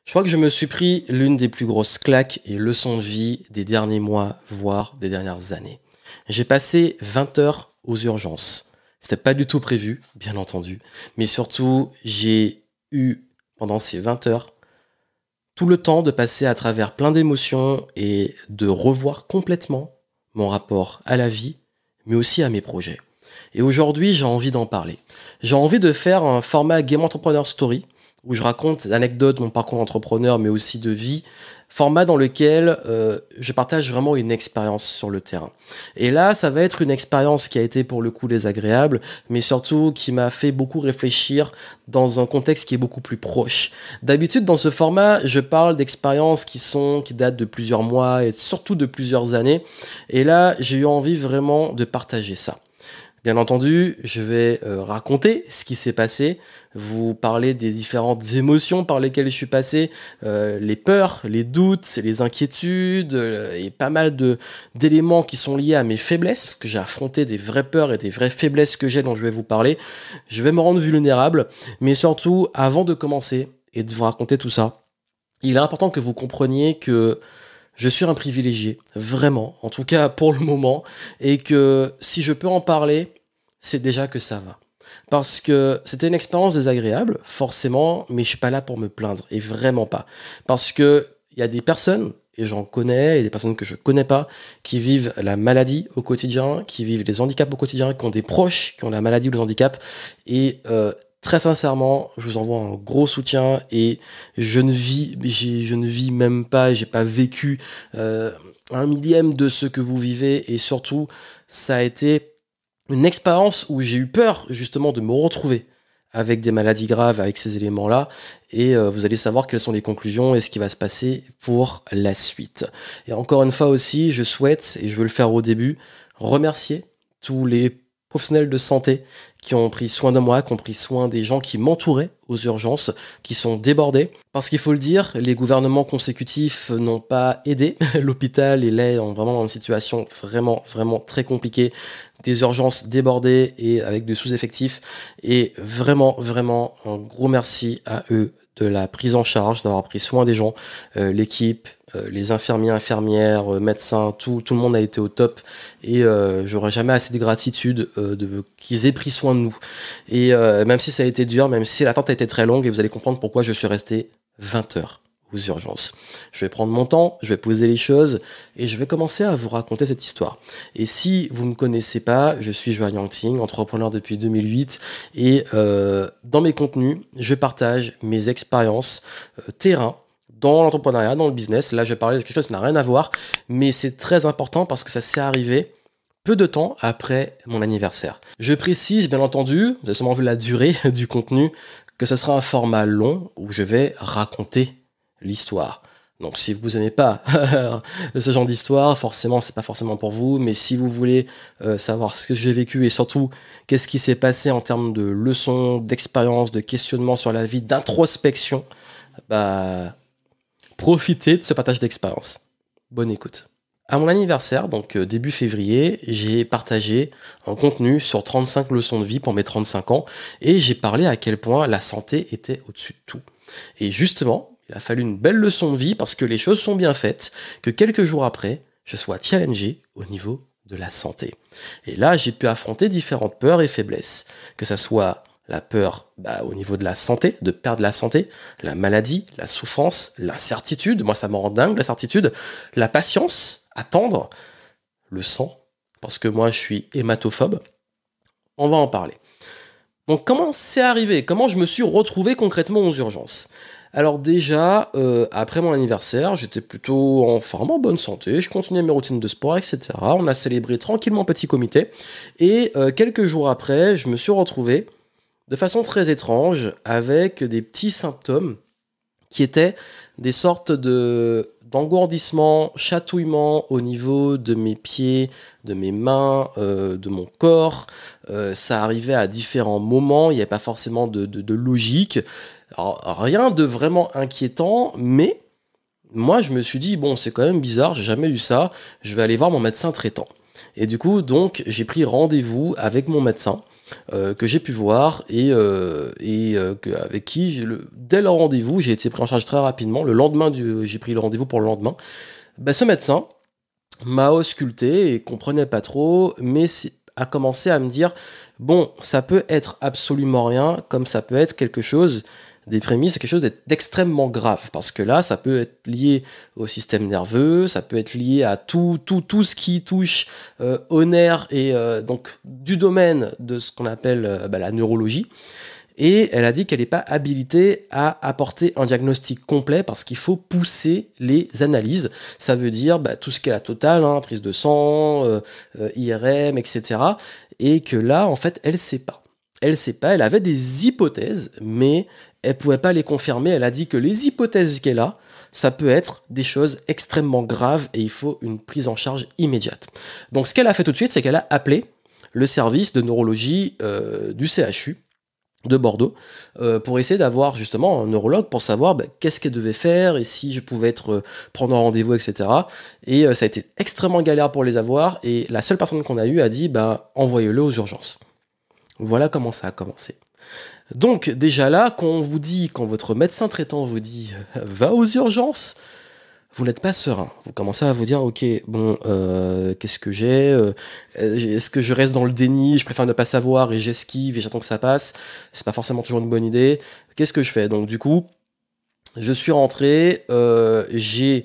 Je crois que je me suis pris l'une des plus grosses claques et leçons de vie des derniers mois, voire des dernières années. J'ai passé 20 heures aux urgences. C'était pas du tout prévu, bien entendu. Mais surtout, j'ai eu, pendant ces 20 heures, tout le temps de passer à travers plein d'émotions et de revoir complètement mon rapport à la vie, mais aussi à mes projets. Et aujourd'hui, j'ai envie d'en parler. J'ai envie de faire un format Game Entrepreneur Story, où je raconte des anecdotes de mon parcours d'entrepreneur, mais aussi de vie. Format dans lequel je partage vraiment une expérience sur le terrain. Et là, ça va être une expérience qui a été pour le coup désagréable, mais surtout qui m'a fait beaucoup réfléchir dans un contexte qui est beaucoup plus proche. D'habitude, dans ce format, je parle d'expériences qui datent de plusieurs mois et surtout de plusieurs années. Et là, j'ai eu envie vraiment de partager ça. Bien entendu, je vais raconter ce qui s'est passé, vous parler des différentes émotions par lesquelles je suis passé, les peurs, les doutes, les inquiétudes et pas mal d'éléments qui sont liés à mes faiblesses, parce que j'ai affronté des vraies peurs et des vraies faiblesses que j'ai dont je vais vous parler. Je vais me rendre vulnérable, mais surtout, avant de commencer et de vous raconter tout ça, il est important que vous compreniez que je suis un privilégié, vraiment, en tout cas pour le moment, et que si je peux en parler, c'est déjà que ça va. Parce que c'était une expérience désagréable, forcément, mais je suis pas là pour me plaindre, et vraiment pas. Parce que il y a des personnes, et j'en connais, et des personnes que je connais pas, qui vivent la maladie au quotidien, qui vivent les handicaps au quotidien, qui ont des proches qui ont la maladie ou le handicap, et très sincèrement, je vous envoie un gros soutien et je ne vis même pas, j'ai pas vécu un millième de ce que vous vivez et surtout, ça a été une expérience où j'ai eu peur justement de me retrouver avec des maladies graves, avec ces éléments-là, et vous allez savoir quelles sont les conclusions et ce qui va se passer pour la suite. Et encore une fois aussi, je souhaite, et je veux le faire au début, remercier tous les professionnels de santé qui ont pris soin de moi, qui ont pris soin des gens qui m'entouraient aux urgences, qui sont débordés. Parce qu'il faut le dire, les gouvernements consécutifs n'ont pas aidé. L'hôpital est là vraiment dans une situation vraiment très compliquée. Des urgences débordées et avec des sous-effectifs. Et vraiment un gros merci à eux de la prise en charge, d'avoir pris soin des gens, l'équipe, les infirmiers, infirmières, médecins, tout le monde a été au top et j'aurai jamais assez de gratitude qu'ils aient pris soin de nous. Et même si ça a été dur, même si l'attente a été très longue, et vous allez comprendre pourquoi je suis resté 20 heures aux urgences. Je vais prendre mon temps, je vais poser les choses et je vais commencer à vous raconter cette histoire. Et si vous ne me connaissez pas, je suis Joanne Yangting, entrepreneur depuis 2008 et dans mes contenus, je partage mes expériences terrain dans l'entrepreneuriat, dans le business. Là, je vais parler de quelque chose qui n'a rien à voir, mais c'est très important parce que ça s'est arrivé peu de temps après mon anniversaire. Je précise, bien entendu, vous avez sûrement vu la durée du contenu, que ce sera un format long où je vais raconter l'histoire. Donc si vous n'aimez pas ce genre d'histoire, forcément, c'est pas forcément pour vous, mais si vous voulez savoir ce que j'ai vécu et surtout qu'est-ce qui s'est passé en termes de leçons, d'expériences, de questionnements sur la vie, d'introspection, bah profitez de ce partage d'expérience. Bonne écoute. À mon anniversaire, donc début février, j'ai partagé un contenu sur 35 leçons de vie pour mes 35 ans et j'ai parlé à quel point la santé était au-dessus de tout. Et justement, il a fallu une belle leçon de vie parce que les choses sont bien faites, que quelques jours après, je sois challengé au niveau de la santé. Et là, j'ai pu affronter différentes peurs et faiblesses, que ça soit la peur au niveau de la santé, de perdre la santé, la maladie, la souffrance, l'incertitude, moi ça me rend dingue l'incertitude, la patience, attendre, le sang, parce que moi je suis hématophobe, on va en parler. Donc comment c'est arrivé? Comment je me suis retrouvé concrètement aux urgences? Alors déjà, après mon anniversaire, j'étais plutôt en bonne santé, je continuais mes routines de sport, etc. On a célébré tranquillement petit comité, et quelques jours après, je me suis retrouvé de façon très étrange, avec des petits symptômes qui étaient des sortes d'engourdissement, chatouillement au niveau de mes pieds, de mes mains, de mon corps. Ça arrivait à différents moments, il n'y avait pas forcément de logique. Alors, rien de vraiment inquiétant, mais moi je me suis dit, bon c'est quand même bizarre, j'ai jamais eu ça, je vais aller voir mon médecin traitant. Et du coup, donc, j'ai pris rendez-vous avec mon médecin. que j'ai pu voir avec qui, dès le rendez-vous, j'ai été pris en charge très rapidement. Le lendemain, j'ai pris le rendez-vous pour le lendemain. Ce médecin m'a ausculté et comprenait pas trop, mais a commencé à me dire, bon, ça peut être absolument rien, comme ça peut être quelque chose, des prémices, quelque chose d'extrêmement grave, parce que là, ça peut être lié au système nerveux, ça peut être lié à tout ce qui touche aux nerfs, et donc du domaine de ce qu'on appelle la neurologie. Et elle a dit qu'elle n'est pas habilitée à apporter un diagnostic complet parce qu'il faut pousser les analyses. Ça veut dire tout ce qui est la totale, prise de sang, IRM, etc. Et que là, en fait, elle sait pas. Elle avait des hypothèses, mais elle pouvait pas les confirmer. Elle a dit que les hypothèses qu'elle a, ça peut être des choses extrêmement graves et il faut une prise en charge immédiate. Donc ce qu'elle a fait tout de suite, c'est qu'elle a appelé le service de neurologie du CHU de Bordeaux, pour essayer d'avoir justement un neurologue pour savoir qu'est-ce qu'elle devait faire et si je pouvais prendre un rendez-vous, etc. Et ça a été extrêmement galère pour les avoir, et la seule personne qu'on a eue a dit envoyez-le aux urgences. Voilà comment ça a commencé. Donc déjà là, quand votre médecin traitant vous dit va aux urgences, vous n'êtes pas serein. Vous commencez à vous dire, ok, bon, qu'est-ce que j'ai est-ce que je reste dans le déni, je préfère ne pas savoir et j'esquive et j'attends que ça passe? C'est pas forcément toujours une bonne idée. Qu'est-ce que je fais? Donc du coup, je suis rentré, j'ai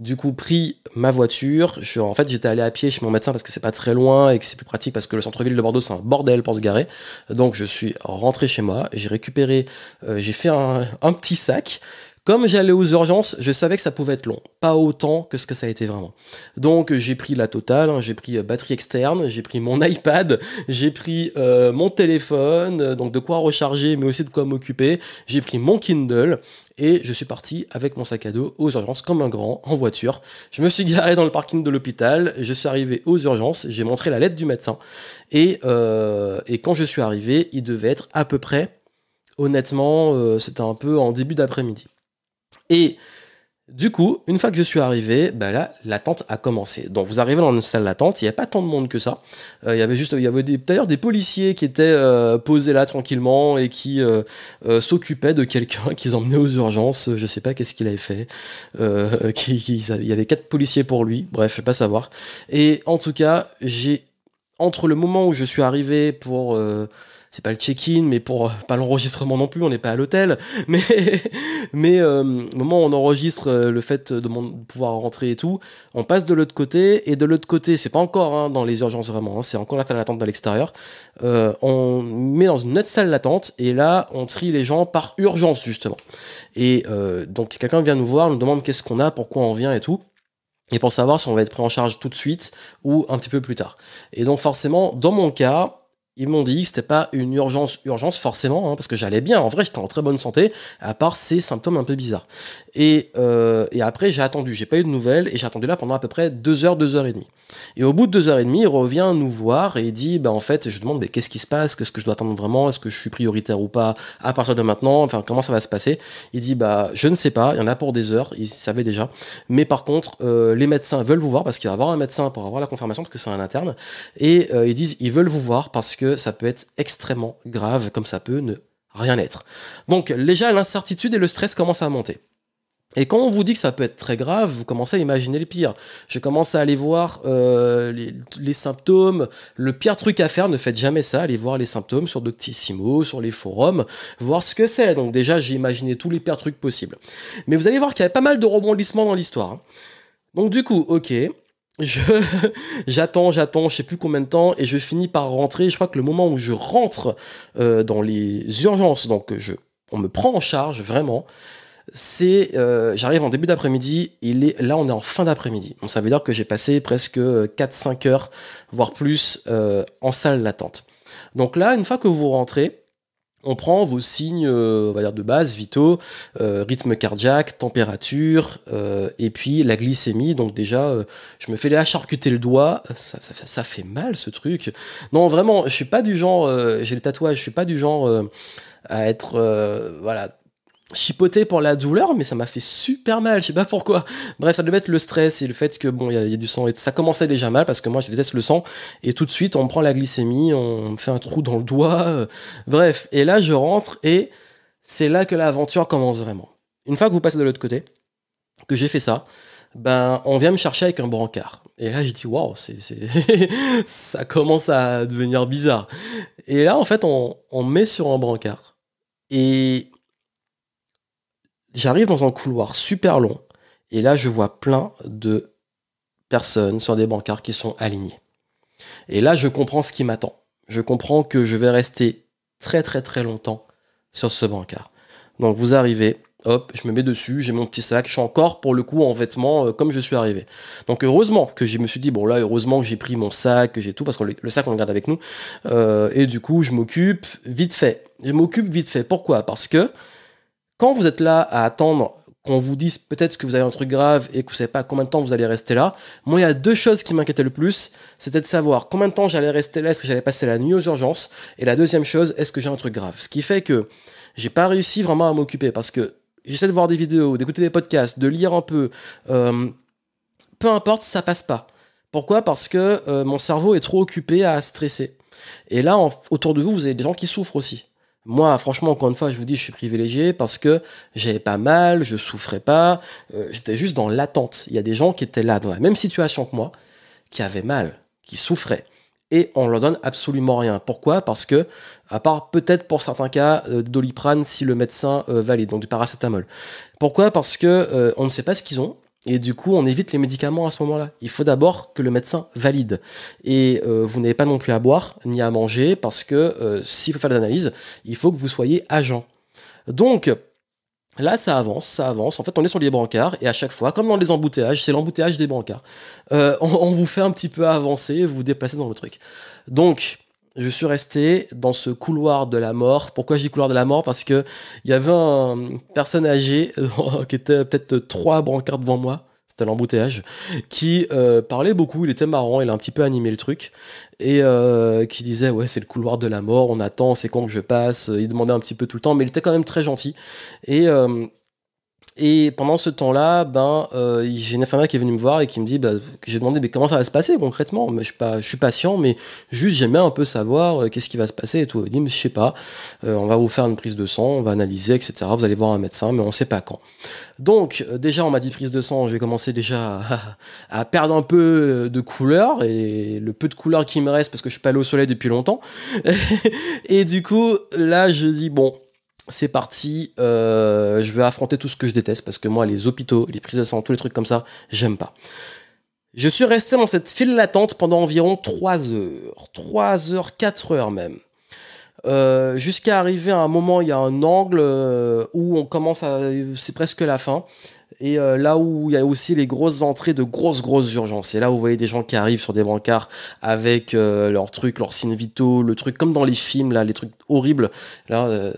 du coup pris ma voiture. En fait, j'étais allé à pied chez mon médecin parce que c'est pas très loin et que c'est plus pratique parce que le centre-ville de Bordeaux, c'est un bordel pour se garer. Donc je suis rentré chez moi, j'ai récupéré, j'ai fait un petit sac. Comme j'allais aux urgences, je savais que ça pouvait être long. Pas autant que ce que ça a été vraiment. Donc j'ai pris la totale, j'ai pris batterie externe, j'ai pris mon iPad, j'ai pris mon téléphone, donc de quoi recharger, mais aussi de quoi m'occuper. J'ai pris mon Kindle et je suis parti avec mon sac à dos aux urgences comme un grand, en voiture. Je me suis garé dans le parking de l'hôpital, je suis arrivé aux urgences, j'ai montré la lettre du médecin. Et quand je suis arrivé, il devait être à peu près, honnêtement, c'était un peu en début d'après-midi. Et du coup, une fois que je suis arrivé, là, l'attente a commencé. Donc, vous arrivez dans une salle d'attente, il n'y a pas tant de monde que ça. Il y avait d'ailleurs des policiers qui étaient posés là tranquillement et qui s'occupaient de quelqu'un qu'ils emmenaient aux urgences. Je sais pas qu'est-ce qu'il avait fait. Il y avait 4 policiers pour lui. Bref, je ne vais pas savoir. Et en tout cas, entre le moment où je suis arrivé pour c'est pas le check-in, mais pour pas l'enregistrement non plus, on n'est pas à l'hôtel, mais au moment où on enregistre le fait de pouvoir rentrer et tout, on passe de l'autre côté, et de l'autre côté, c'est pas encore dans les urgences vraiment, c'est encore la salle d'attente de l'extérieur, on met dans une autre salle d'attente, et là, on trie les gens par urgence, justement. Et donc, quelqu'un vient nous voir, nous demande qu'est-ce qu'on a, pourquoi on vient et tout, et pour savoir si on va être pris en charge tout de suite ou un petit peu plus tard. Et donc, forcément, dans mon cas, ils m'ont dit que c'était pas une urgence forcément, parce que j'allais bien, en vrai j'étais en très bonne santé, à part ces symptômes un peu bizarres. Et après j'ai attendu, j'ai pas eu de nouvelles, et j'ai attendu là pendant à peu près 2 heures, 2 heures et demie. Et au bout de 2 heures et demie, il revient nous voir et il dit, en fait, je demande, qu'est-ce qui se passe, qu'est-ce que je dois attendre vraiment, est-ce que je suis prioritaire ou pas à partir de maintenant, enfin comment ça va se passer? Il dit, je ne sais pas, il y en a pour des heures, il savait déjà, mais par contre, les médecins veulent vous voir, parce qu'il va y avoir un médecin pour avoir la confirmation, parce que c'est un interne, et ils disent, ils veulent vous voir parce que ça peut être extrêmement grave, comme ça peut ne rien être. Donc déjà, l'incertitude et le stress commencent à monter. Et quand on vous dit que ça peut être très grave, vous commencez à imaginer le pire. Je commence à aller voir les symptômes. Le pire truc à faire, ne faites jamais ça, allez voir les symptômes sur Doctissimo, sur les forums, voir ce que c'est. Donc déjà, j'ai imaginé tous les pires trucs possibles. Mais vous allez voir qu'il y avait pas mal de rebondissements dans l'histoire. Donc du coup, ok, j'attends, je sais plus combien de temps, et je finis par rentrer. Je crois que le moment où je rentre dans les urgences, donc on me prend en charge vraiment, j'arrive en début d'après-midi, là on est en fin d'après-midi. Donc ça veut dire que j'ai passé presque 4-5 heures, voire plus, en salle d'attente. Donc là, une fois que vous rentrez, on prend vos signes, on va dire de base, vitaux, rythme cardiaque, température, et puis la glycémie. Donc déjà, je me fais charcuter le doigt, ça fait mal ce truc. Non, vraiment, je suis pas du genre, j'ai le tatouage, je suis pas du genre à être, voilà, chipoté pour la douleur, mais ça m'a fait super mal, je sais pas pourquoi. Bref, ça devait être le stress et le fait que bon, il y a du sang et ça commençait déjà mal parce que moi je déteste le sang et tout de suite on me prend la glycémie, on me fait un trou dans le doigt, bref. Et là je rentre et c'est là que l'aventure commence vraiment. Une fois que vous passez de l'autre côté, que j'ai fait ça, ben on vient me chercher avec un brancard. Et là j'ai dit waouh, ça commence à devenir bizarre. Et là en fait on me met sur un brancard et j'arrive dans un couloir super long, et là, je vois plein de personnes sur des brancards qui sont alignées. Et là, je comprends ce qui m'attend. Je comprends que je vais rester très très très longtemps sur ce brancard. Donc vous arrivez, hop, je me mets dessus, j'ai mon petit sac, je suis encore pour le coup en vêtements comme je suis arrivé. Donc heureusement que je me suis dit, bon là, heureusement que j'ai pris mon sac, que j'ai tout, parce que le sac on le garde avec nous, et du coup je m'occupe vite fait. Pourquoi ? Parce que quand vous êtes là à attendre qu'on vous dise peut-être que vous avez un truc grave et que vous savez pas combien de temps vous allez rester là, moi il y a deux choses qui m'inquiétaient le plus, c'était de savoir combien de temps j'allais rester là, est-ce que j'allais passer la nuit aux urgences, et la deuxième chose, est-ce que j'ai un truc grave. Ce qui fait que j'ai pas réussi vraiment à m'occuper parce que j'essaie de voir des vidéos, d'écouter des podcasts, de lire un peu, peu importe, ça passe pas. Pourquoi ? Parce que mon cerveau est trop occupé à stresser. Et là, autour de vous, vous avez des gens qui souffrent aussi. Moi, franchement, encore une fois, je vous dis, je suis privilégié parce que j'avais pas mal, je souffrais pas, j'étais juste dans l'attente. Il y a des gens qui étaient là, dans la même situation que moi, qui avaient mal, qui souffraient. Et on leur donne absolument rien. Pourquoi ? Parce que, à part peut-être pour certains cas, Doliprane si le médecin valide, donc du paracétamol. Pourquoi ? Parce que on ne sait pas ce qu'ils ont. Et du coup, on évite les médicaments à ce moment-là. Il faut d'abord que le médecin valide. Et vous n'avez pas non plus à boire ni à manger parce que s'il faut faire des analyses, il faut que vous soyez agent. Donc, là, ça avance. En fait, on est sur les brancards et à chaque fois, comme dans les embouteillages, c'est l'embouteillage des brancards. On vous fait un petit peu avancer, vous vous déplacez dans le truc. Donc, je suis resté dans ce couloir de la mort. Pourquoi je dis couloir de la mort ? Parce que il y avait une personne âgée qui était peut-être 3 brancards devant moi. C'était l'embouteillage, qui parlait beaucoup, il était marrant, il a un petit peu animé le truc, et qui disait ouais c'est le couloir de la mort, on attend, c'est quand que je passe, il demandait un petit peu tout le temps, mais il était quand même très gentil, et pendant ce temps-là, j'ai une infirmière qui est venue me voir et qui me dit que j'ai demandé mais comment ça va se passer concrètement. Mais je suis patient, mais juste j'aimais un peu savoir qu'est-ce qui va se passer et tout. Elle dit mais je sais pas, on va vous faire une prise de sang, on va analyser, etc. Vous allez voir un médecin, mais on sait pas quand. Donc déjà on m'a dit prise de sang, j'ai commencé déjà à perdre un peu de couleur et le peu de couleur qui me reste parce que je suis pas allé au soleil depuis longtemps. Et du coup là je dis bon. C'est parti, je vais affronter tout ce que je déteste parce que moi, les hôpitaux, les prises de sang, tous les trucs comme ça, j'aime pas. Je suis resté dans cette file d'attente pendant environ 3 heures. 3 heures, 4 heures même. Jusqu'à arriver à un moment, il y a un angle où on commence à... C'est presque la fin. Et là où il y a aussi les grosses entrées de grosses urgences. C'est là où vous voyez des gens qui arrivent sur des brancards avec leurs trucs, leurs signes vitaux, le truc comme dans les films, là, les trucs horribles. Là,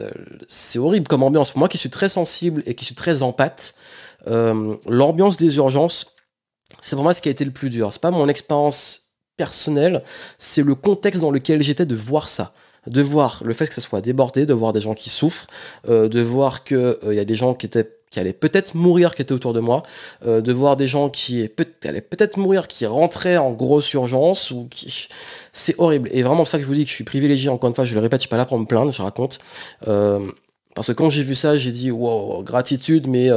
c'est horrible comme ambiance. Moi qui suis très sensible et qui suis très empathe, l'ambiance des urgences, c'est pour moi ce qui a été le plus dur. C'est pas mon expérience personnelle, c'est le contexte dans lequel j'étais de voir ça. De voir le fait que ça soit débordé, de voir des gens qui souffrent, de voir qu'il y a des gens qui allaient peut-être mourir, qui étaient autour de moi, de voir des gens qui allaient peut-être mourir, qui rentraient en grosse urgence, ou qui... C'est horrible. Et vraiment, c'est ça que je vous dis que je suis privilégié, encore une fois, je le répète, je suis pas là pour me plaindre, je raconte. Parce que quand j'ai vu ça, j'ai dit wow, gratitude, mais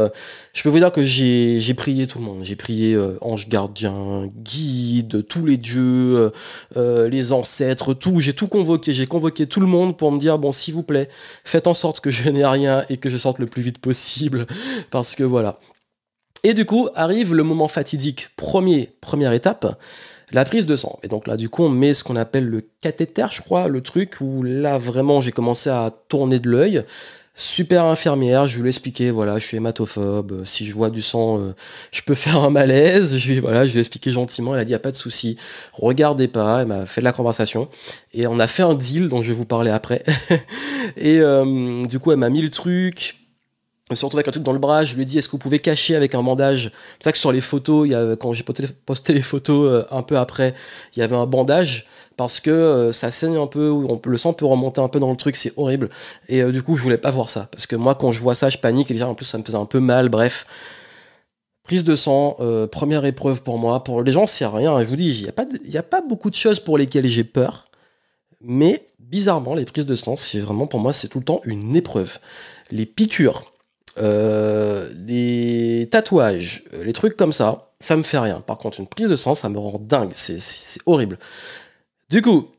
je peux vous dire que j'ai prié tout le monde. J'ai prié ange gardien, guide, tous les dieux, les ancêtres, tout. J'ai tout convoqué. J'ai convoqué tout le monde pour me dire bon, s'il vous plaît, faites en sorte que je n'ai rien et que je sorte le plus vite possible. Parce que voilà. Et du coup, arrive le moment fatidique. Première étape. La prise de sang. Et donc là, du coup, on met ce qu'on appelle le cathéter, je crois, le truc où là, vraiment, j'ai commencé à tourner de l'œil. Super infirmière, je lui ai expliqué, voilà, je suis hématophobe, si je vois du sang, je peux faire un malaise. Je lui ai expliqué gentiment, elle a dit, y a pas de souci, regardez pas, elle m'a fait de la conversation. Et on a fait un deal dont je vais vous parler après. Et du coup, elle m'a mis le truc. surtout avec un truc dans le bras. Je lui ai dit, est-ce que vous pouvez cacher avec un bandage? C'est pour ça que sur les photos, quand j'ai posté les photos un peu après, il y avait un bandage parce que ça saigne un peu, le sang peut remonter un peu dans le truc, c'est horrible. Et du coup, je voulais pas voir ça parce que moi, quand je vois ça, je panique et déjà en plus, ça me faisait un peu mal. Bref, prise de sang, première épreuve pour moi. Pour les gens, c'est rien. Je vous dis, il y a pas beaucoup de choses pour lesquelles j'ai peur, mais bizarrement, les prises de sang, c'est vraiment pour moi, c'est tout le temps une épreuve. Les piqûres. Les tatouages, les trucs comme ça me fait rien. Par contre, une prise de sang, ça me rend dingue. C'est horrible. Du coup,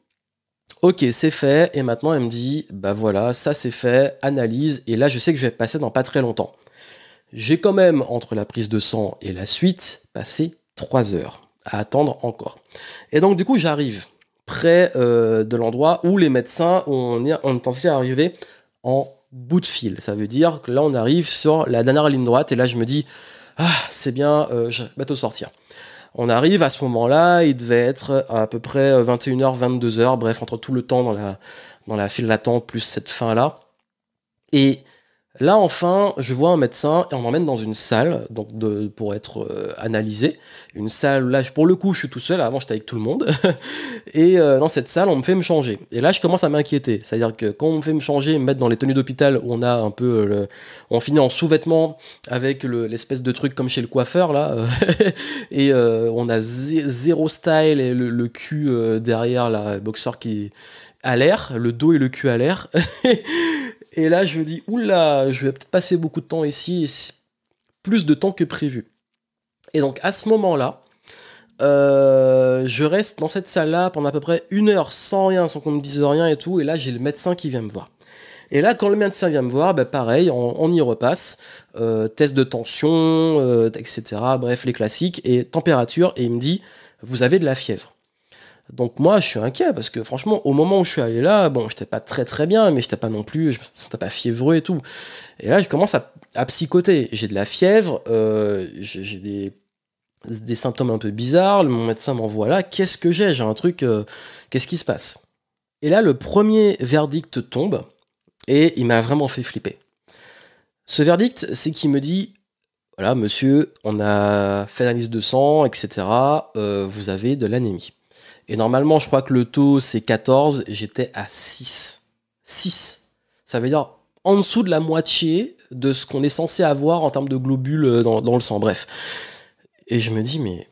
ok, c'est fait. Et maintenant, elle me dit, bah voilà, ça c'est fait, analyse. Et là, je sais que je vais passer dans pas très longtemps. J'ai quand même, entre la prise de sang et la suite, passé 3 heures à attendre encore. Et donc, du coup, j'arrive près de l'endroit où les médecins, on est censé arriver en bout de fil. Ça veut dire que là, on arrive sur la dernière ligne droite, et là, je me dis, ah, c'est bien, je vais bientôt sortir. On arrive à ce moment-là, il devait être à peu près 21h, 22h, bref, entre tout le temps dans la file d'attente, plus cette fin-là. Et là, enfin, je vois un médecin et on m'emmène dans une salle donc pour être analysé. Une salle, là, pour le coup, je suis tout seul. Avant, j'étais avec tout le monde. Et dans cette salle, on me fait me changer. Et là, je commence à m'inquiéter. C'est-à-dire que quand on me fait me changer, me mettre dans les tenues d'hôpital où on a un peu... on finit en sous-vêtements avec l'espèce de truc comme chez le coiffeur, là. Et on a zéro style et le cul derrière, là, le boxeur qui... à l'air, le dos et le cul à l'air. Et là, je me dis, oula, je vais peut-être passer beaucoup de temps ici, plus de temps que prévu. Et donc, à ce moment-là, je reste dans cette salle-là pendant à peu près 1 heure sans rien, sans qu'on me dise rien et tout. Et là, j'ai le médecin qui vient me voir. Et là, quand le médecin vient me voir, bah, pareil, on y repasse. Test de tension, etc. Bref, les classiques. Et température. Et il me dit, vous avez de la fièvre. Donc moi, je suis inquiet parce que franchement, au moment où je suis allé là, bon, j'étais pas très très bien, mais j'étais pas non plus, je me sentais pas fiévreux et tout. Et là, je commence à psychoter. J'ai de la fièvre, j'ai des symptômes un peu bizarres. Mon médecin m'envoie là. Qu'est-ce que j'ai? J'ai un truc. Qu'est-ce qui se passe? Et là, le premier verdict tombe et il m'a vraiment fait flipper. Ce verdict, c'est qu'il me dit, voilà, monsieur, on a fait l'analyse de sang, etc. Vous avez de l'anémie. Et normalement, je crois que le taux, c'est 14. J'étais à 6. 6. Ça veut dire en dessous de la moitié de ce qu'on est censé avoir en termes de globules dans le sang. Bref. Et je me dis, mais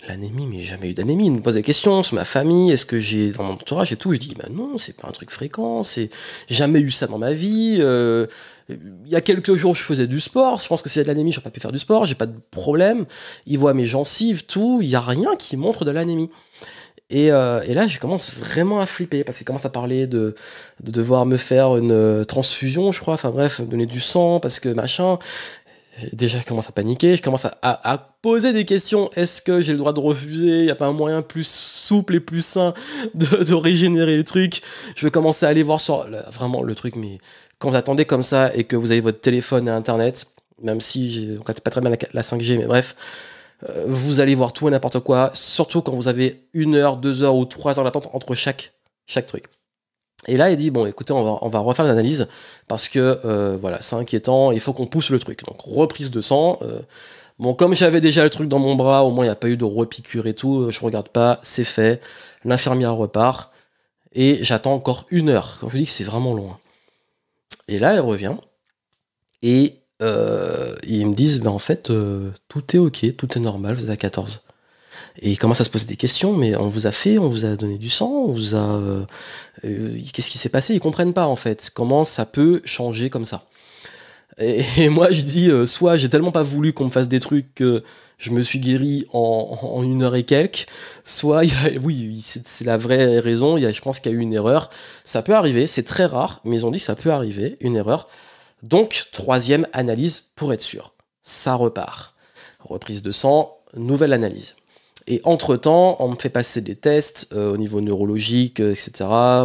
l'anémie, mais j'ai jamais eu d'anémie. Il me pose des questions sur ma famille. Est-ce que j'ai dans mon entourage et tout? Je dis, bah non, c'est pas un truc fréquent. J'ai jamais eu ça dans ma vie. Il y a quelques jours, je faisais du sport. Je pense que c'est de l'anémie, j'aurais pas pu faire du sport. J'ai pas de problème. Il voit mes gencives, tout. Il y a rien qui montre de l'anémie. Et là, je commence vraiment à flipper parce qu'il commence à parler de devoir me faire une transfusion, je crois. Enfin bref, donner du sang parce que machin. Déjà, je commence à paniquer. Je commence à poser des questions. Est-ce que j'ai le droit de refuser? Il n'y a pas un moyen plus souple et plus sain de régénérer le truc? Je vais commencer à aller voir sur vraiment le truc. Mais quand vous attendez comme ça et que vous avez votre téléphone et Internet, même si on capte pas très bien la 5G, mais bref... vous allez voir tout et n'importe quoi, surtout quand vous avez 1 heure, 2 heures ou 3 heures d'attente entre chaque truc. Et là, il dit, bon, écoutez, on va refaire l'analyse, parce que, voilà, c'est inquiétant, il faut qu'on pousse le truc. Donc, reprise de sang. Bon, comme j'avais déjà le truc dans mon bras, au moins, il n'y a pas eu de repiqûre et tout, je regarde pas, c'est fait. L'infirmière repart, et j'attends encore 1 heure. Quand je vous dis que c'est vraiment loin. Et là, elle revient, et ils me disent, en fait, tout est ok, tout est normal, vous êtes à 14. Et ils commencent à se poser des questions, mais on vous a donné du sang, on vous a... qu'est-ce qui s'est passé? Ils comprennent pas, en fait, comment ça peut changer comme ça. Et moi, je dis, soit j'ai tellement pas voulu qu'on me fasse des trucs que je me suis guéri en 1 heure et quelques, soit, oui, c'est la vraie raison, je pense qu'il y a eu une erreur. Ça peut arriver, c'est très rare, mais ils ont dit que ça peut arriver, une erreur. Donc, 3e analyse pour être sûr. Ça repart. Reprise de sang, nouvelle analyse. Et entre-temps, on me fait passer des tests au niveau neurologique, etc.,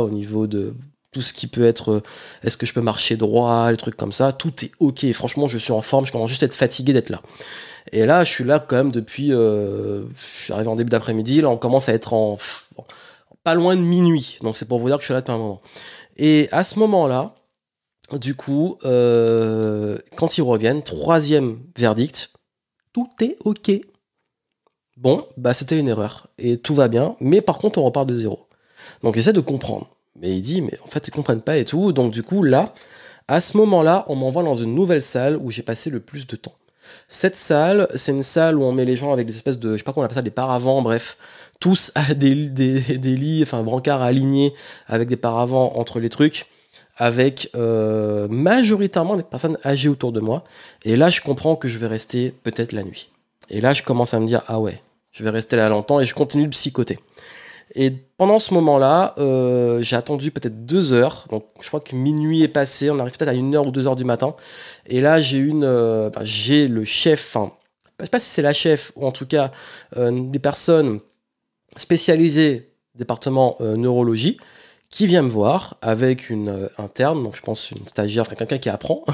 au niveau de tout ce qui peut être... est-ce que je peux marcher droit, les trucs comme ça. Tout est ok. Franchement, je suis en forme. Je commence juste à être fatigué d'être là. Et là, je suis là quand même depuis... je suis arrivé en début d'après-midi. Là, on commence à être pas loin de minuit. Donc, c'est pour vous dire que je suis là depuis un moment. Et à ce moment-là, Du coup, quand ils reviennent, troisième verdict, tout est ok. Bon, bah c'était une erreur et tout va bien, mais par contre on repart de zéro. Donc essaie de comprendre. Mais il dit, mais en fait ils comprennent pas et tout. Donc du coup là, à ce moment-là, on m'envoie dans une nouvelle salle où j'ai passé le plus de temps. Cette salle, c'est une salle où on met les gens avec des espèces de, je sais pas comment on appelle ça, des paravents, bref, tous à des lits, enfin brancards alignés avec des paravents entre les trucs, avec majoritairement des personnes âgées autour de moi. Et là, je comprends que je vais rester peut-être la nuit. Et là, je commence à me dire, ah ouais, je vais rester là longtemps et je continue de psychoter. Et pendant ce moment-là, j'ai attendu peut-être 2 heures. Donc, je crois que minuit est passé. On arrive peut-être à 1 heure ou 2 heures du matin. Et là, j'ai le chef. Enfin, je sais pas si c'est la chef ou en tout cas des personnes spécialisées département neurologie qui vient me voir avec une interne, donc je pense une stagiaire, enfin quelqu'un qui apprend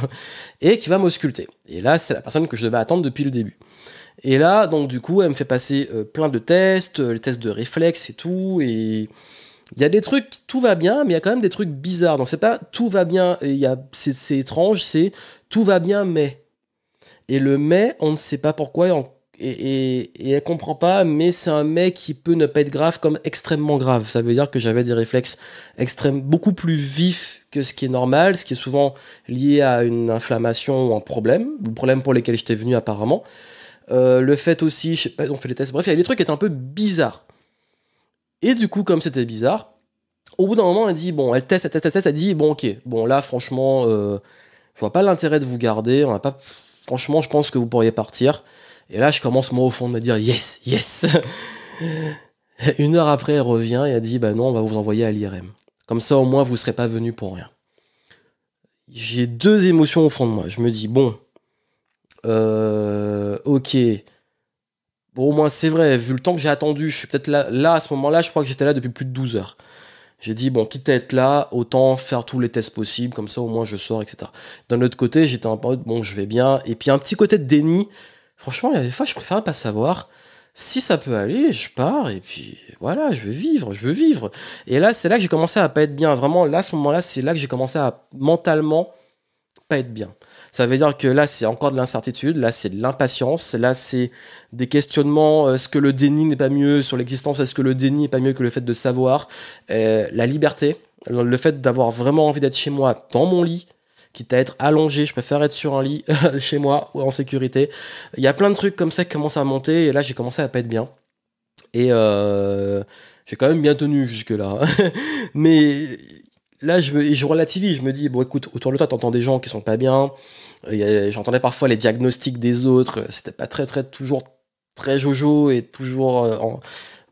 et qui va m'ausculter. Et là, c'est la personne que je devais attendre depuis le début. Et là, donc du coup, elle me fait passer plein de tests, les tests de réflexe et tout, et il y a des trucs, tout va bien, mais il y a quand même des trucs bizarres. Donc c'est pas tout va bien, et c'est étrange, c'est tout va bien, mais. Et le mais, on ne sait pas pourquoi, et elle comprend pas, mais c'est un mais qui peut ne pas être grave comme extrêmement grave. Ça veut dire que j'avais des réflexes beaucoup plus vifs que ce qui est normal, ce qui est souvent lié à une inflammation ou un problème, le problème pour lequel j'étais venu apparemment. Le fait aussi, je sais pas, ils ont fait les tests, bref, il y a des trucs qui étaient un peu bizarres. Et du coup, comme c'était bizarre, au bout d'un moment, elle dit, bon, elle teste, elle dit, bon, ok, bon, là, franchement, je vois pas l'intérêt de vous garder, on a pas, franchement, je pense que vous pourriez partir. Et là, je commence, moi, au fond, de me dire, yes, yes. 1 heure après, elle revient et elle dit, bah non, on va vous envoyer à l'IRM. Comme ça, au moins, vous serez pas venu pour rien. J'ai deux émotions au fond de moi. Je me dis, bon, ok. Bon, au moins, c'est vrai, vu le temps que j'ai attendu, je suis peut-être là, à ce moment-là, je crois que j'étais là depuis plus de 12 heures. J'ai dit, bon, quitte à être là, autant faire tous les tests possibles, comme ça au moins je sors, etc. D'un autre côté, j'étais un peu, bon, je vais bien. Et puis un petit côté de déni. Franchement, il y a des fois, je préfère pas savoir. Si ça peut aller, je pars, et puis voilà, je veux vivre, je veux vivre. Et là, c'est là que j'ai commencé à pas être bien. Vraiment, là, à ce moment-là, c'est là que j'ai commencé à mentalement pas être bien. Ça veut dire que là, c'est encore de l'incertitude, là, c'est de l'impatience, là, c'est des questionnements. Est-ce que le déni n'est pas mieux sur l'existence? Est-ce que le déni n'est pas mieux que le fait de savoir? La liberté, le fait d'avoir vraiment envie d'être chez moi, dans mon lit, quitte à être allongé, je préfère être sur un lit chez moi, en sécurité. Il y a plein de trucs comme ça qui commencent à monter, et là, j'ai commencé à pas être bien. Et j'ai quand même bien tenu jusque-là. Mais là, je relativise, je me dis, bon, écoute, autour de toi, t'entends des gens qui sont pas bien. J'entendais parfois les diagnostics des autres. C'était pas toujours très jojo et toujours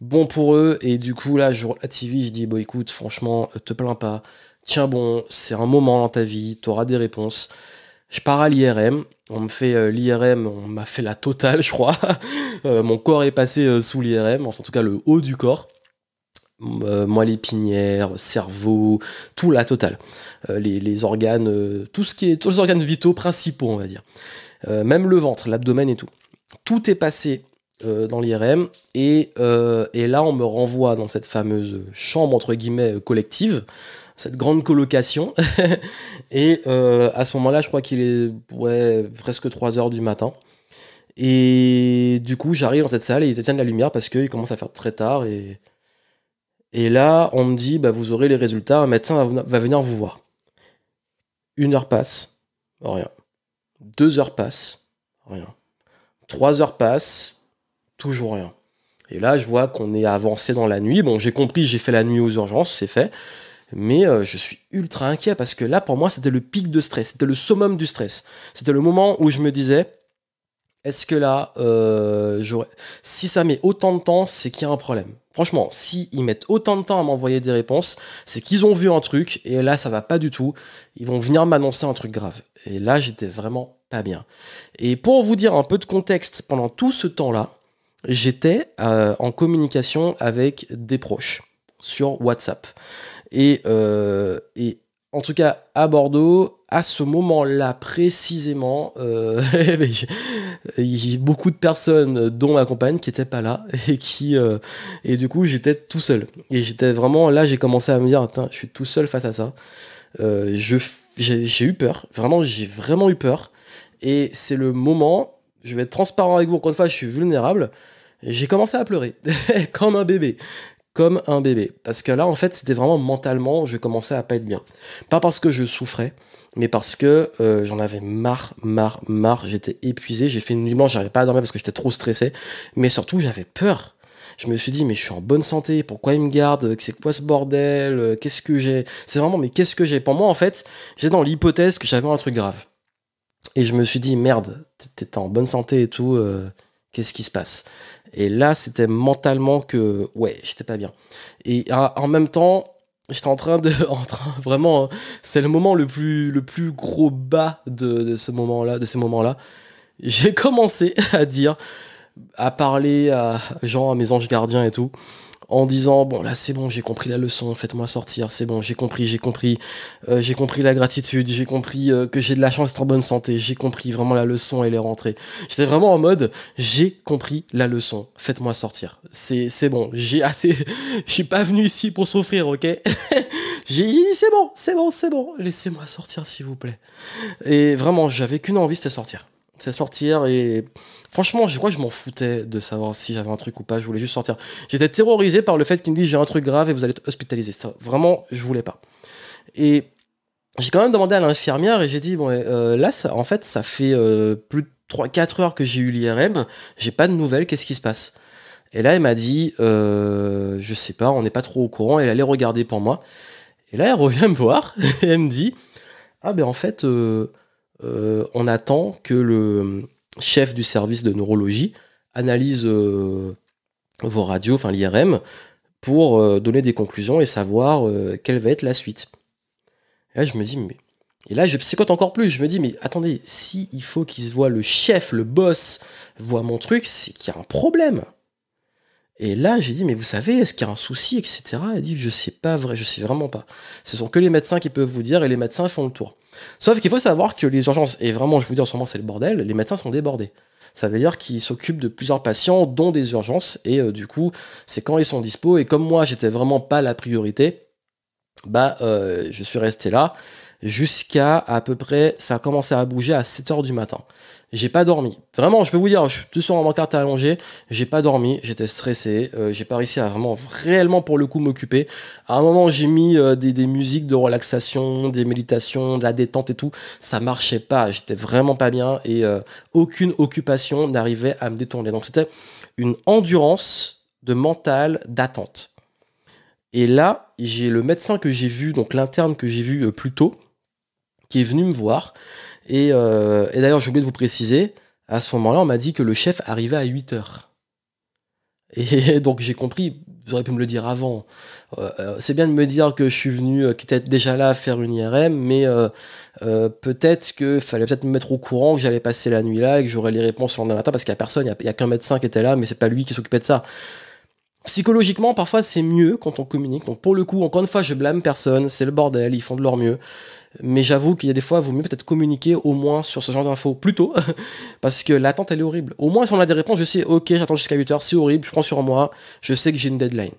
bon pour eux. Et du coup, là, je relativise, je dis, bon, écoute, franchement, te plains pas. Tiens bon, c'est un moment dans ta vie, t'auras des réponses. Je pars à l'IRM. On me fait l'IRM, on m'a fait la totale, je crois. Mon corps est passé sous l'IRM, enfin, en tout cas le haut du corps. Moelle épinière, cerveau, tout la totale. Les organes, tous les organes vitaux principaux, on va dire. Même le ventre, l'abdomen et tout. Tout est passé dans l'IRM et là on me renvoie dans cette fameuse chambre entre guillemets collective, cette grande colocation. Et à ce moment-là, je crois qu'il est presque 3 heures du matin. Et du coup, j'arrive dans cette salle et ils éteignent la lumière parce qu'il commence à faire très tard et là, on me dit, bah, vous aurez les résultats, un médecin va venir vous voir. 1 heure passe, rien. 2 heures passent, rien. 3 heures passent, toujours rien. Et là, je vois qu'on est avancé dans la nuit. Bon, j'ai compris, j'ai fait la nuit aux urgences, c'est fait. Mais je suis ultra inquiet parce que là, pour moi, c'était le pic de stress. C'était le summum du stress. C'était le moment où je me disais, est-ce que là, si ça met autant de temps, c'est qu'il y a un problème. Franchement, si ils mettent autant de temps à m'envoyer des réponses, c'est qu'ils ont vu un truc, et là, ça va pas du tout. Ils vont venir m'annoncer un truc grave. Et là, j'étais vraiment pas bien. Et pour vous dire un peu de contexte, pendant tout ce temps-là, j'étais en communication avec des proches sur WhatsApp. Et en tout cas, à Bordeaux, à ce moment-là précisément, il y a beaucoup de personnes, dont ma compagne, qui n'étaient pas là et du coup, j'étais tout seul. Et j'étais vraiment là, j'ai commencé à me dire, attends, je suis tout seul face à ça. j'ai eu peur. Vraiment, j'ai vraiment eu peur. Et c'est le moment, je vais être transparent avec vous, encore une fois, je suis vulnérable. J'ai commencé à pleurer, comme un bébé. Comme un bébé. Parce que là, en fait, c'était vraiment mentalement, je commençais à pas être bien. Pas parce que je souffrais, mais parce que j'en avais marre. J'étais épuisé, j'ai fait une nuit blanche, j'arrivais pas à dormir parce que j'étais trop stressé. Mais surtout, j'avais peur. Je me suis dit, mais je suis en bonne santé, pourquoi ils me gardent? C'est quoi ce bordel? Qu'est-ce que j'ai? C'est vraiment, mais qu'est-ce que j'ai? Pour moi, en fait, j'étais dans l'hypothèse que j'avais un truc grave. Et je me suis dit, merde, t'es en bonne santé et tout, qu'est-ce qui se passe? Et là, c'était mentalement que, ouais, j'étais pas bien. Et en même temps, j'étais en train de, vraiment, c'est le moment le plus gros bas de ce moment-là, de ces moments-là. J'ai commencé à dire, à parler à à mes anges gardiens et tout, en disant bon là c'est bon, j'ai compris la leçon, faites-moi sortir, c'est bon, j'ai compris la gratitude, j'ai compris que j'ai de la chance d'être en bonne santé, j'ai compris vraiment la leçon, elle est rentrée. J'étais vraiment en mode j'ai compris la leçon, faites-moi sortir, c'est bon, j'ai assez, je suis pas venu ici pour souffrir, ok. J'ai dit c'est bon, laissez-moi sortir s'il vous plaît. Et vraiment j'avais qu'une envie, c'était sortir. C'est sortir et franchement, je crois que je m'en foutais de savoir si j'avais un truc ou pas, je voulais juste sortir. J'étais terrorisé par le fait qu'ils me disent j'ai un truc grave et vous allez être hospitalisé. Vraiment, je voulais pas. Et j'ai quand même demandé à l'infirmière et j'ai dit bon, là, en fait, ça fait plus de 3-4 heures que j'ai eu l'IRM, j'ai pas de nouvelles, qu'est-ce qui se passe? Et là, elle m'a dit je sais pas, on n'est pas trop au courant, elle allait regarder pour moi. Et là, elle revient me voir et elle me dit ah ben en fait, on attend que le chef du service de neurologie analyse vos radios, enfin l'IRM, pour donner des conclusions et savoir quelle va être la suite. Et là, je me dis, mais. Et là, je psychote encore plus. Je me dis, mais attendez, si il faut qu'il se voit le chef, le boss, voit mon truc, c'est qu'il y a un problème. Et là, j'ai dit, mais vous savez, est-ce qu'il y a un souci, etc. Elle dit, je sais pas vrai, je sais vraiment pas. Ce sont que les médecins qui peuvent vous dire, et les médecins font le tour. Sauf qu'il faut savoir que les urgences, et vraiment, je vous dis en ce moment, c'est le bordel, les médecins sont débordés. Ça veut dire qu'ils s'occupent de plusieurs patients, dont des urgences, et du coup, c'est quand ils sont dispo. Et comme moi, j'étais vraiment pas la priorité, bah, je suis resté là jusqu'à à peu près, ça a commencé à bouger à 7 h du matin. J'ai pas dormi. Vraiment, je peux vous dire, je suis sur mon carte à allonger, j'ai pas dormi, j'étais stressé, j'ai pas réussi à vraiment, réellement pour le coup m'occuper. À un moment, j'ai mis des musiques de relaxation, des méditations, de la détente et tout. Ça marchait pas, j'étais vraiment pas bien et aucune occupation n'arrivait à me détourner. Donc c'était une endurance de mental d'attente. Et là, j'ai le médecin que j'ai vu, donc l'interne que j'ai vu plus tôt, qui est venu me voir. Et d'ailleurs, j'ai oublié de vous préciser, à ce moment-là, on m'a dit que le chef arrivait à 8 h. Et donc j'ai compris, vous auriez pu me le dire avant. C'est bien de me dire que je suis venu, qui était déjà là à faire une IRM, mais peut-être qu'il fallait peut-être me mettre au courant que j'allais passer la nuit là et que j'aurais les réponses le lendemain matin, parce qu'il n'y a personne, il n'y a qu'un médecin qui était là, mais c'est pas lui qui s'occupait de ça. Psychologiquement, parfois, c'est mieux quand on communique. Donc, pour le coup, encore une fois, je blâme personne. C'est le bordel. Ils font de leur mieux. Mais j'avoue qu'il y a des fois, il vaut mieux peut-être communiquer au moins sur ce genre d'infos plus tôt. Parce que l'attente, elle est horrible. Au moins, si on a des réponses, je sais, ok, j'attends jusqu'à 8 h. C'est horrible. Je prends sur moi. Je sais que j'ai une deadline.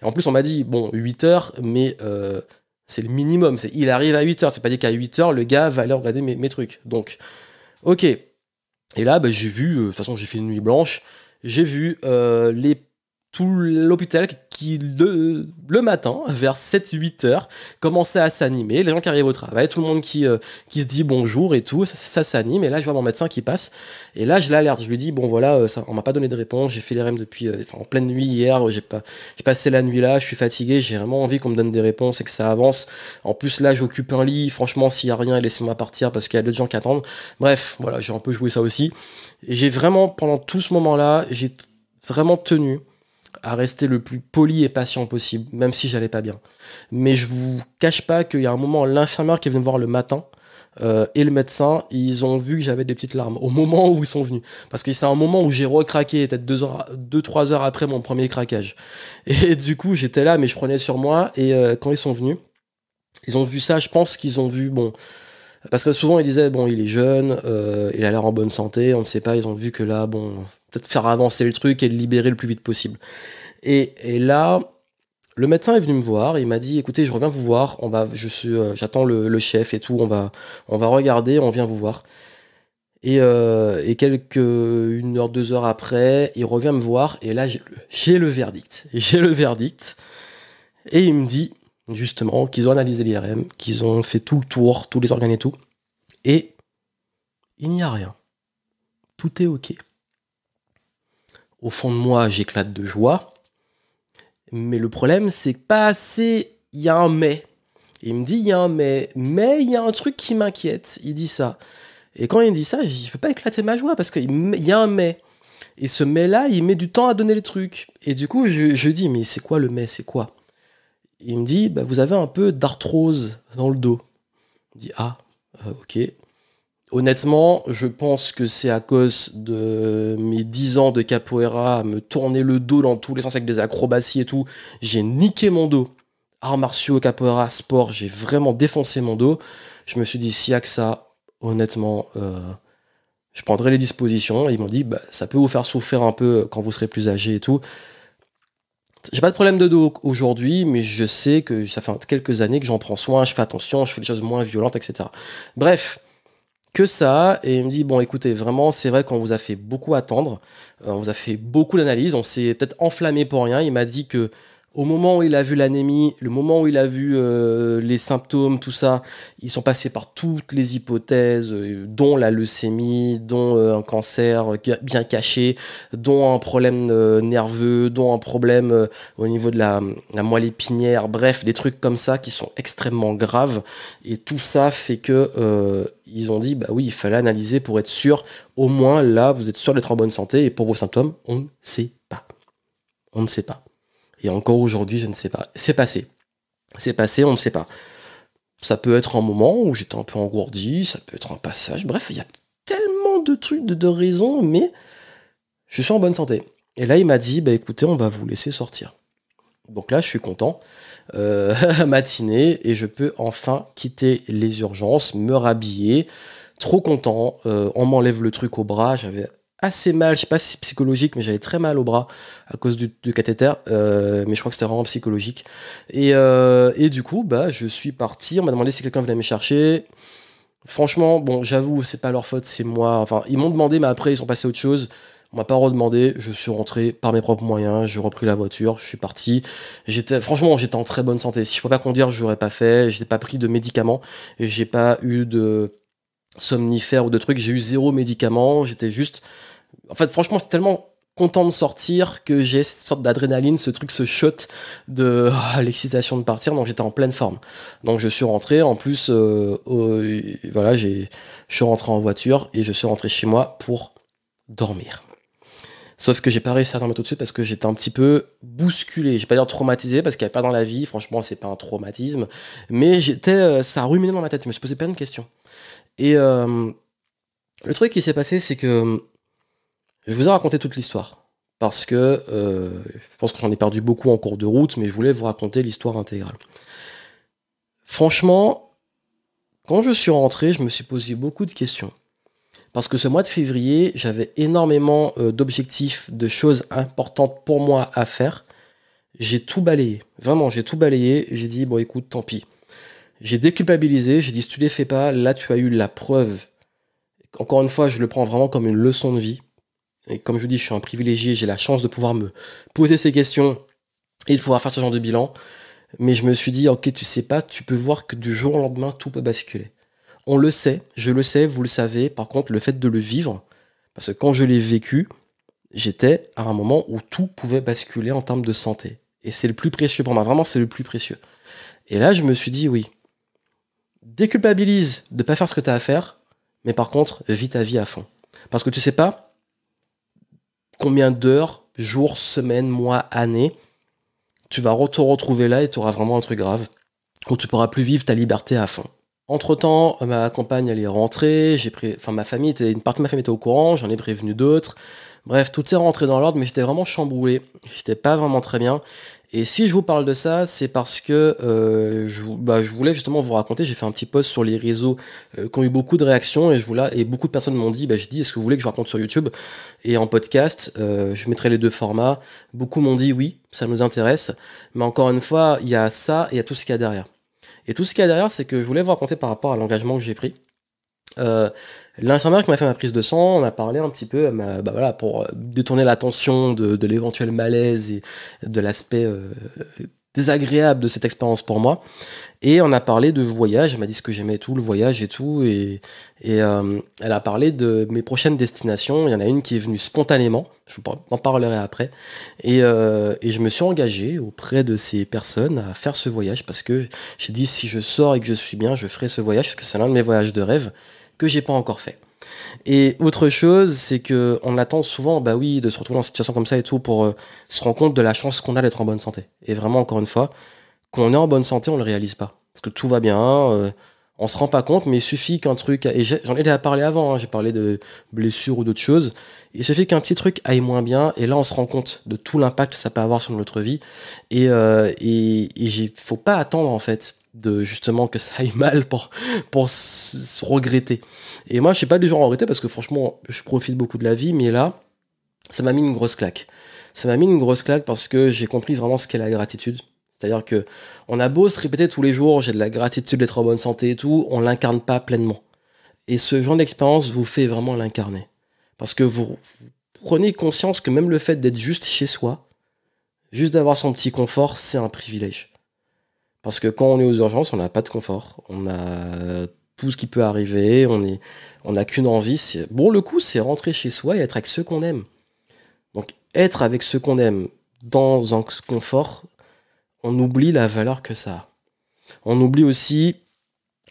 Et en plus, on m'a dit, bon, 8 h, mais c'est le minimum. Il arrive à 8 h. C'est pas dit qu'à 8 h, le gars va aller regarder mes trucs. Donc, ok. Et là, bah, j'ai vu, de toute façon, j'ai fait une nuit blanche. J'ai vu tout l'hôpital qui, le matin, vers 7-8 heures, commençait à s'animer. Les gens qui arrivent au travail, tout le monde qui se dit bonjour et tout, ça s'anime. Et là, je vois mon médecin qui passe. Et là, je l'alerte. Je lui dis, bon, voilà, on m'a pas donné de réponse. J'ai fait les REM depuis, en pleine nuit hier. J'ai passé la nuit là. Je suis fatigué. J'ai vraiment envie qu'on me donne des réponses et que ça avance. En plus, là, j'occupe un lit. Franchement, s'il y a rien, laissez-moi partir parce qu'il y a d'autres gens qui attendent. Bref, voilà, j'ai un peu joué ça aussi. Et j'ai vraiment, pendant tout ce moment-là, j'ai vraiment tenu à rester le plus poli et patient possible, même si j'allais pas bien. Mais je vous cache pas qu'il y a un moment, l'infirmière qui est venue me voir le matin et le médecin, ils ont vu que j'avais des petites larmes au moment où ils sont venus. Parce que c'est un moment où j'ai recraqué, peut-être 2-3 heures après mon premier craquage. Et du coup, j'étais là, mais je prenais sur moi. Et quand ils sont venus, ils ont vu ça, je pense qu'ils ont vu, bon... Parce que souvent, ils disaient, bon, il est jeune, il a l'air en bonne santé, on ne sait pas, ils ont vu que là, bon... peut-être faire avancer le truc et le libérer le plus vite possible. Et là, Le médecin est venu me voir, il m'a dit, écoutez, je reviens vous voir, j'attends le chef et tout, on va regarder, on vient vous voir. Et une heure, 2 heures après, il revient me voir, et là, j'ai le verdict. J'ai le verdict, et il me dit, justement, qu'ils ont analysé l'IRM, qu'ils ont fait tout le tour, tous les organes et tout, et il n'y a rien. Tout est OK. Au fond de moi, j'éclate de joie, mais le problème, c'est que pas assez, il y a un mais. Il me dit, il y a un mais il y a un truc qui m'inquiète, il dit ça. Et quand il me dit ça, je peux pas éclater ma joie, parce qu'il y a un mais. Et ce mais-là, il met du temps à donner les trucs. Et du coup, je dis, mais c'est quoi le mais, c'est quoi? Il me dit, bah, vous avez un peu d'arthrose dans le dos. Je dis, ah, ok. Honnêtement, je pense que c'est à cause de mes 10 ans de capoeira, à me tourner le dos dans tous les sens avec des acrobaties et tout. J'ai niqué mon dos. Arts martiaux, capoeira, sport, j'ai vraiment défoncé mon dos. Je me suis dit, s'il y a que ça, honnêtement, je prendrai les dispositions. Et ils m'ont dit, bah, ça peut vous faire souffrir un peu quand vous serez plus âgé et tout. J'ai pas de problème de dos aujourd'hui, mais je sais que ça fait quelques années que j'en prends soin, je fais attention, je fais des choses moins violentes, etc. Bref, que ça, et il me dit, bon écoutez, vraiment, c'est vrai qu'on vous a fait beaucoup attendre, on vous a fait beaucoup d'analyses, on s'est peut-être enflammé pour rien. Il m'a dit que au moment où il a vu l'anémie, le moment où il a vu les symptômes, tout ça, ils sont passés par toutes les hypothèses, dont la leucémie, dont un cancer bien caché, dont un problème nerveux, dont un problème au niveau de la moelle épinière, bref, des trucs comme ça qui sont extrêmement graves. Et tout ça fait que ils ont dit, bah oui, il fallait analyser pour être sûr, au moins là, vous êtes sûr d'être en bonne santé, et pour vos symptômes, on ne sait pas. On ne sait pas. Et encore aujourd'hui, je ne sais pas. C'est passé. C'est passé, on ne sait pas. Ça peut être un moment où j'étais un peu engourdi, ça peut être un passage. Bref, il y a tellement de trucs, de raisons, mais je suis en bonne santé. Et là, il m'a dit, bah écoutez, on va vous laisser sortir. Donc là, je suis content. Matinée, et je peux enfin quitter les urgences, me rhabiller. Trop content. On m'enlève le truc au bras. J'avais assez mal, je sais pas si c'est psychologique, mais j'avais très mal au bras à cause du cathéter, mais je crois que c'était vraiment psychologique. Et du coup, bah, je suis parti, on m'a demandé si quelqu'un venait me chercher. Franchement, bon, j'avoue, c'est pas leur faute, c'est moi. Enfin, ils m'ont demandé, mais après, ils sont passés à autre chose. On m'a pas redemandé, je suis rentré par mes propres moyens, j'ai repris la voiture, je suis parti. Franchement, j'étais en très bonne santé. Si je pouvais pas conduire, je l'aurais pas fait. J'ai pas pris de médicaments, et j'ai pas eu de somnifères ou de trucs. J'ai eu 0 médicament, j'étais juste. En fait, franchement, c'est tellement content de sortir que j'ai cette sorte d'adrénaline, ce truc, ce shot de l'excitation de partir. Donc j'étais en pleine forme. Donc je suis rentré. En plus, voilà, je suis rentré en voiture et je suis rentré chez moi pour dormir. Sauf que j'ai pas réussi à dormir tout de suite parce que j'étais un petit peu bousculé. J'ai pas dire traumatisé parce qu'il n'y avait pas dans la vie. Franchement, c'est pas un traumatisme. Mais ça ruminait dans ma tête. Je me suis posé plein de questions. Et le truc qui s'est passé, c'est que je vous ai raconté toute l'histoire. Parce que je pense que j'en ai perdu beaucoup en cours de route, mais je voulais vous raconter l'histoire intégrale. Franchement, quand je suis rentré, je me suis posé beaucoup de questions. Parce que ce mois de février, j'avais énormément d'objectifs, de choses importantes pour moi à faire. J'ai tout balayé. Vraiment, j'ai tout balayé. J'ai dit, bon écoute, tant pis. J'ai déculpabilisé. J'ai dit, si tu les fais pas, là tu as eu la preuve. Encore une fois, je le prends vraiment comme une leçon de vie. Et comme je vous dis, je suis un privilégié. J'ai la chance de pouvoir me poser ces questions et de pouvoir faire ce genre de bilan. Mais je me suis dit, ok, tu sais pas, tu peux voir que du jour au lendemain, tout peut basculer. On le sait, je le sais, vous le savez. Par contre, le fait de le vivre, parce que quand je l'ai vécu, j'étais à un moment où tout pouvait basculer en termes de santé. Et c'est le plus précieux pour moi, vraiment, c'est le plus précieux. Et là, je me suis dit, oui, déculpabilise de ne pas faire ce que tu as à faire, mais par contre, vis ta vie à fond. Parce que tu sais pas combien d'heures, jours, semaines, mois, années, tu vas te retrouver là et tu auras vraiment un truc grave, où tu pourras plus vivre ta liberté à fond. Entre-temps, ma compagne, elle est rentrée, ma famille une partie de ma famille était au courant, j'en ai prévenu d'autres. Bref, tout est rentré dans l'ordre, mais j'étais vraiment chamboulé. J'étais pas vraiment très bien. Et si je vous parle de ça, c'est parce que je voulais justement vous raconter. J'ai fait un petit post sur les réseaux qui ont eu beaucoup de réactions et beaucoup de personnes m'ont dit, j'ai dit, est-ce que vous voulez que je raconte sur YouTube et en podcast? Je mettrai les deux formats. Beaucoup m'ont dit oui, ça nous intéresse. Mais encore une fois, il y a ça et il y a tout ce qu'il y a derrière. Et tout ce qu'il y a derrière, c'est que je voulais vous raconter par rapport à l'engagement que j'ai pris. Euh, L'infirmière qui m'a fait ma prise de sang, on a parlé un petit peu, pour détourner l'attention de l'éventuel malaise et de l'aspect désagréable de cette expérience pour moi. Et on a parlé de voyage, elle m'a dit ce que j'aimais et tout, le voyage et tout, et elle a parlé de mes prochaines destinations. Il y en a une qui est venue spontanément, je vous en parlerai après, et je me suis engagé auprès de ces personnes à faire ce voyage parce que j'ai dit si je sors et que je suis bien, je ferai ce voyage parce que c'est l'un de mes voyages de rêve que j'ai pas encore fait. Et autre chose, c'est que on attend souvent, bah oui, de se retrouver dans une situation comme ça et tout pour se rendre compte de la chance qu'on a d'être en bonne santé. Et vraiment, encore une fois, quand on est en bonne santé, on le réalise pas. Parce que tout va bien, on se rend pas compte, mais il suffit qu'un truc, et j'en ai déjà parlé avant, hein, j'ai parlé de blessures ou d'autres choses, il suffit qu'un petit truc aille moins bien, et là on se rend compte de tout l'impact que ça peut avoir sur notre vie, faut pas attendre en fait de justement que ça aille mal pour se regretter. Et moi je suis pas du genre à regretter parce que franchement je profite beaucoup de la vie, mais là ça m'a mis une grosse claque. Ça m'a mis une grosse claque parce que j'ai compris vraiment ce qu'est la gratitude. C'est-à-dire que on a beau se répéter tous les jours, j'ai de la gratitude d'être en bonne santé et tout, on l'incarne pas pleinement. Et ce genre d'expérience vous fait vraiment l'incarner. Parce que vous prenez conscience que même le fait d'être juste chez soi, juste d'avoir son petit confort, c'est un privilège. Parce que quand on est aux urgences, on n'a pas de confort. On a tout ce qui peut arriver, on n'a qu'une envie. Bon, le coup, c'est rentrer chez soi et être avec ceux qu'on aime. Donc, être avec ceux qu'on aime dans un confort, on oublie la valeur que ça a. On oublie aussi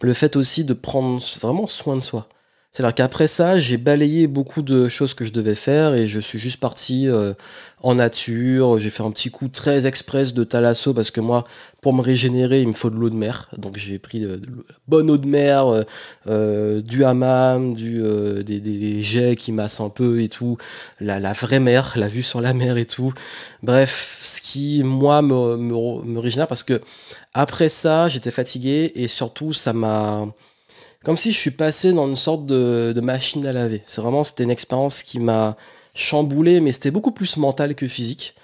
le fait aussi de prendre vraiment soin de soi. C'est-à-dire qu'après ça, j'ai balayé beaucoup de choses que je devais faire et je suis juste parti en nature. J'ai fait un petit coup très express de thalasso parce que moi, pour me régénérer, il me faut de l'eau de mer. Donc j'ai pris de bonne eau de mer, du hammam, des jets qui massent un peu et tout, la vraie mer, la vue sur la mer et tout. Bref, ce qui, moi, me régénère parce que après ça, j'étais fatigué et surtout, ça m'a comme si je suis passé dans une sorte de machine à laver. C'était une expérience qui m'a chamboulé, mais c'était beaucoup plus mental que physique.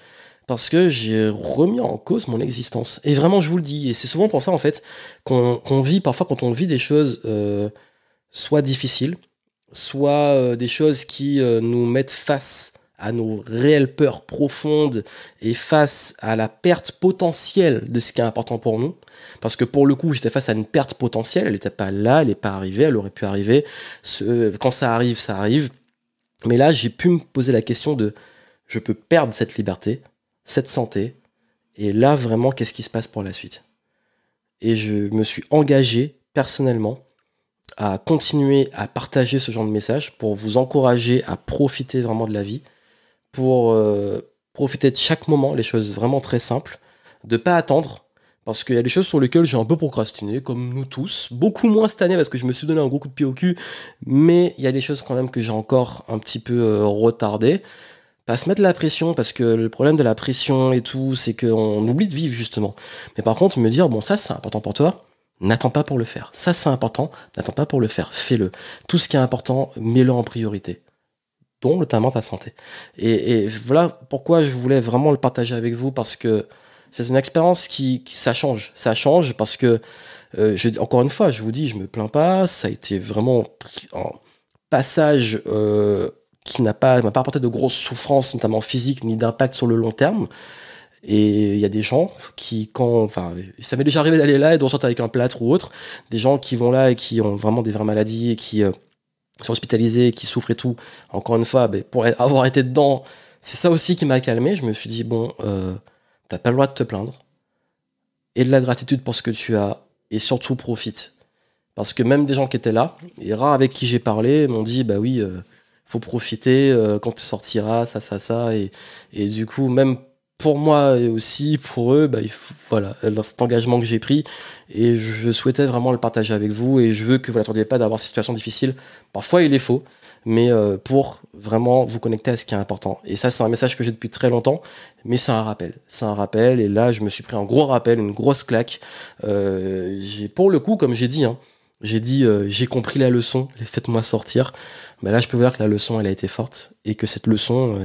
Parce que j'ai remis en cause mon existence. Et vraiment, je vous le dis. Et c'est souvent pour ça, en fait, qu'on vit, parfois, quand on vit des choses soit difficiles, soit des choses qui nous mettent face à nos réelles peurs profondes et face à la perte potentielle de ce qui est important pour nous. Parce que pour le coup, j'étais face à une perte potentielle, elle n'était pas là, elle n'est pas arrivée, elle aurait pu arriver. Quand ça arrive, ça arrive. Mais là, j'ai pu me poser la question de, je peux perdre cette liberté, cette santé, et là, vraiment, qu'est-ce qui se passe pour la suite? Et je me suis engagé, personnellement, à continuer à partager ce genre de messages pour vous encourager à profiter vraiment de la vie, pour profiter de chaque moment, les choses vraiment très simples, de pas attendre, parce qu'il y a des choses sur lesquelles j'ai un peu procrastiné, comme nous tous, beaucoup moins cette année parce que je me suis donné un gros coup de pied au cul, mais il y a des choses quand même que j'ai encore un petit peu retardé. Pas se mettre la pression, parce que le problème de la pression et tout, c'est qu'on oublie de vivre justement. Mais par contre, me dire, bon ça c'est important pour toi, n'attends pas pour le faire. Ça c'est important, n'attends pas pour le faire, fais-le. Tout ce qui est important, mets-le en priorité, dont notamment ta santé. Et voilà pourquoi je voulais vraiment le partager avec vous, parce que c'est une expérience qui ça change. Ça change parce que, encore une fois, je vous dis, je me plains pas, ça a été vraiment un passage qui m'a pas apporté de grosses souffrances, notamment physiques, ni d'impact sur le long terme. Et il y a des gens qui, ça m'est déjà arrivé d'aller là et de ressortir avec un plâtre ou autre, des gens qui vont là et qui ont vraiment des vraies maladies et qui sont hospitalisés, qui souffrent et tout. Encore une fois, pour avoir été dedans, c'est ça aussi qui m'a calmé. Je me suis dit, bon, t'as pas le droit de te plaindre. Et de la gratitude pour ce que tu as. Et surtout, profite. Parce que même des gens qui étaient là, et rares avec qui j'ai parlé, m'ont dit, bah oui, faut profiter quand tu sortiras, ça. Et du coup, même pour moi et aussi pour eux, voilà, dans cet engagement que j'ai pris. Et je souhaitais vraiment le partager avec vous. Et je veux que vous n'attendiez pas d'avoir cette situation difficile. Parfois, il est faux, mais pour vraiment vous connecter à ce qui est important. Et ça, c'est un message que j'ai depuis très longtemps, mais c'est un rappel. C'est un rappel. Et là, je me suis pris un gros rappel, une grosse claque. Pour le coup, comme j'ai dit, j'ai compris la leçon, faites-moi sortir. Mais là, je peux vous dire que la leçon, elle a été forte. Et que cette leçon...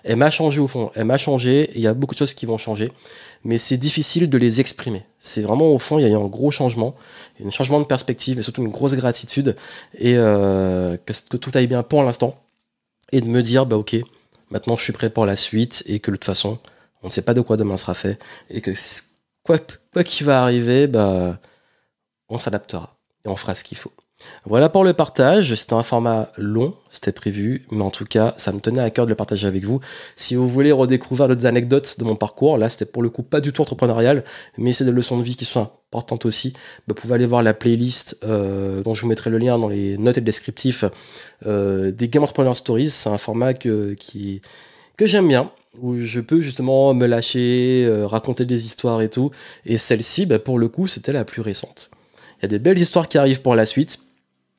elle m'a changé au fond, elle m'a changé, et il y a beaucoup de choses qui vont changer, mais c'est difficile de les exprimer. C'est vraiment au fond, il y a eu un gros changement, un changement de perspective, mais surtout une grosse gratitude, et que tout aille bien pour l'instant, et de me dire, ok, maintenant je suis prêt pour la suite, et que de toute façon, on ne sait pas de quoi demain sera fait, et que quoi qu'il va arriver, on s'adaptera, et on fera ce qu'il faut. Voilà pour le partage, c'était un format long, c'était prévu, mais en tout cas, ça me tenait à cœur de le partager avec vous. Si vous voulez redécouvrir d'autres anecdotes de mon parcours, là c'était pour le coup pas du tout entrepreneurial, mais c'est des leçons de vie qui sont importantes aussi. Vous pouvez aller voir la playlist dont je vous mettrai le lien dans les notes et le descriptif des Game Entrepreneur Stories. C'est un format que j'aime bien, où je peux justement me lâcher, raconter des histoires et tout. Et celle-ci, pour le coup, c'était la plus récente. Il y a des belles histoires qui arrivent pour la suite.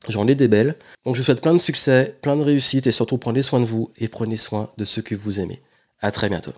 J'en ai des belles. Donc je vous souhaite plein de succès, plein de réussite et surtout prenez soin de vous et prenez soin de ceux que vous aimez. À très bientôt.